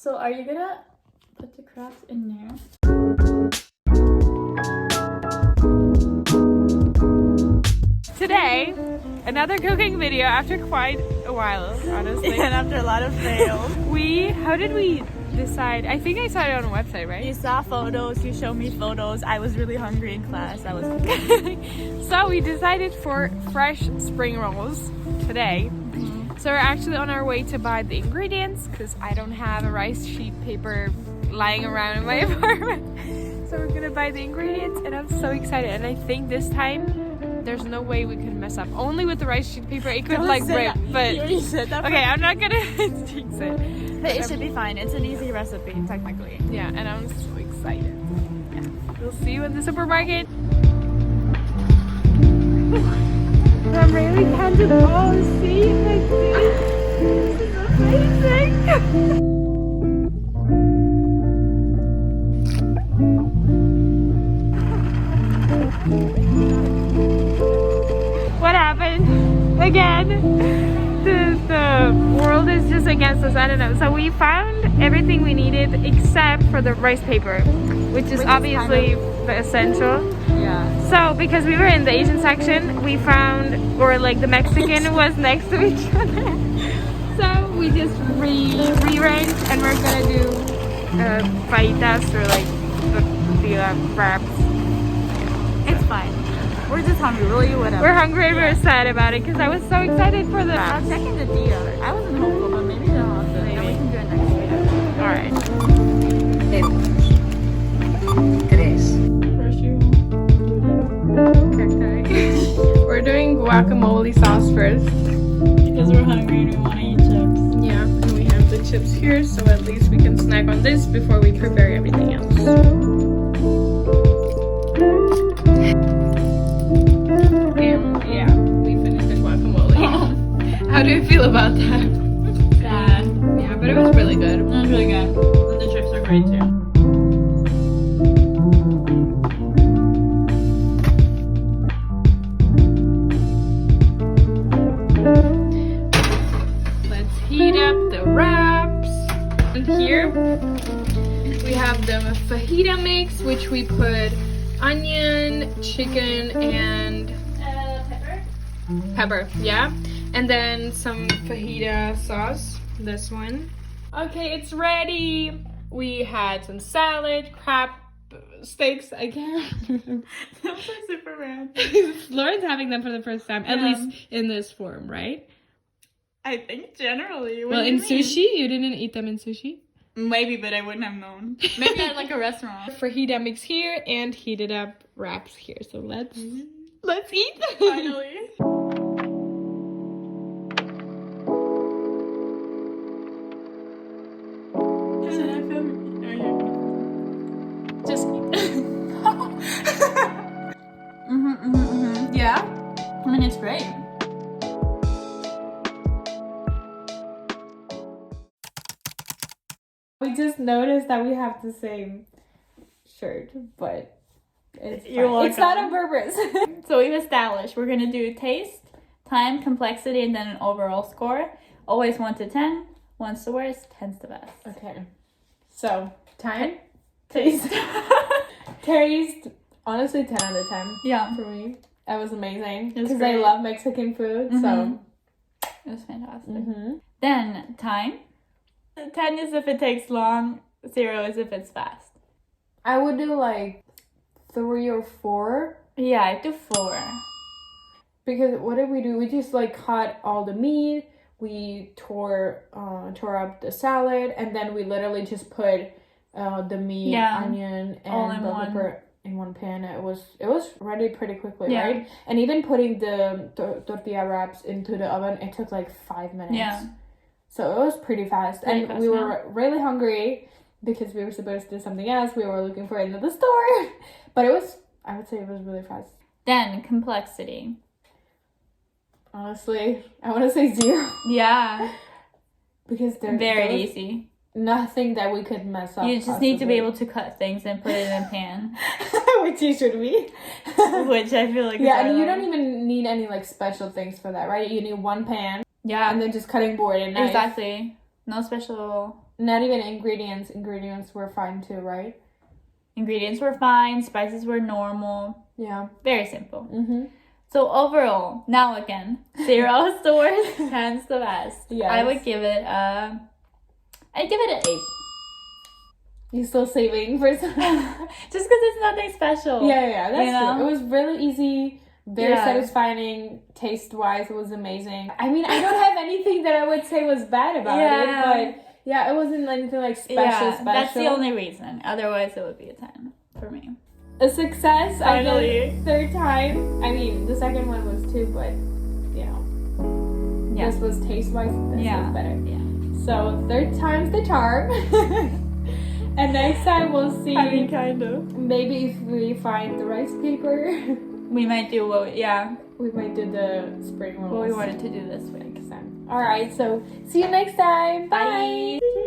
So are you gonna put the crabs in there? Today, another cooking video after quite a while, honestly. And after a lot of fails. How did we decide? I think I saw it on a website, right? You saw photos, you showed me photos. I was really hungry in class. I was So we decided for fresh spring rolls today. So we're actually on our way to buy the ingredients because I don't have a rice sheet paper lying around in my apartment. So we're gonna buy the ingredients and I'm so excited. And I think this time there's no way we could mess up. Only with the rice sheet paper it could like rip. But you already said that. Okay, I'm not gonna jinx it. But it should be fine. It's an easy recipe technically. Yeah, and I'm so excited. Yeah. We'll see you in the supermarket. I'm really tempted. Oh, see, like this. This is amazing. What happened? Again, the world is just against us. I don't know. So we found everything we needed except for the rice paper, which is obviously the essential. Yeah. So because we were in the Asian section, we found, or like the Mexican was next to each other. So we just rearranged and we're gonna do fajitas or like tortilla wraps. It's fine. We're just hungry, really, whatever. We're hungry and we're sad about it because I was so excited for the I'll check in the DR. I wasn't hopeful, but maybe they'll also. And we can do it next week. Alright. We're doing guacamole sauce first. Because we're hungry and we want to eat chips. Yeah, and we have the chips here, so at least we can snack on this before we prepare everything else. And yeah, we finished the guacamole. How do you feel about that? Sad. Yeah, but it was really good. It was really good. And the chips are great too. Let's heat up the wraps. And here we have the fajita mix, which we put onion, chicken, and pepper, yeah. And then some fajita sauce, this one. Okay, it's ready. We had some salad, crab steaks, I can't remember. Those are super rad. Lauren's having them for the first time, at least in this form, right? I think generally. Well, in sushi, you didn't eat them in sushi? Maybe, but I wouldn't have known. Maybe at like a restaurant. Fajita mix here and heated up wraps here. So let's eat them. Finally. Should I film? Just Yeah. I mean, it's great. we just noticed that we have the same shirt, but it's You're fine. It's not welcome. on purpose. So we've established we're gonna do taste, time, complexity, and then an overall score. Always 1 to 10. 1's the worst, 10's the best. Okay. So time, Taste. taste. Honestly, 10 out of 10 Yeah. for me. That was amazing It was because I great. love Mexican food. So. It was fantastic. Mm-hmm. Then time. 10 is if it takes long. 0 is if it's fast. I would do like 3 or 4 Yeah, I do 4. because what did we do? We just like cut all the meat. We tore up the salad, and then we literally just put the meat, onion, all and in bell one. pepper in one pan. It was ready pretty quickly, Yeah. right? And even putting the tortilla wraps into the oven, it took like 5 minutes. Yeah. So it was pretty fast. Pretty And fast, we were really hungry because we were supposed to do something else. We were looking for it in the store. But I would say it was really fast. Then complexity. Honestly, I want to say 0. Yeah. Because there Very was easy. nothing that we could mess up. You just need to be able to cut things and put it in a pan. Which you should be. Which I feel like Yeah, and you don't even need any like special things for that, right? You need one pan Yeah. and then just cutting board and knife. Exactly. No special not even ingredients. Ingredients were fine too, right? Ingredients were fine. Spices were normal. Yeah. Very simple. Mm-hmm. So overall, now again, 0 is the worst, 10's the best. Yes. I would give it I'd give it an 8. You still saving for some? Just because it's nothing special. Yeah, that's You know? true. It was really easy, very Yeah. satisfying. Taste-wise, it was amazing. I mean, I don't have anything that I would say was bad about Yeah. it, but yeah, it wasn't anything like special. That's the only reason. Otherwise, it would be a 10 for me. A success. Finally. I guess, third time. I mean, the second one was 2, but you know, Yeah. this was taste-wise. This was better. Yeah. So third time's the charm. And next time we'll see. I mean, kind of. Maybe if we find the rice paper, We might do we might do the spring rolls. what we wanted to do this week. All right, so see you next time. Bye. Bye.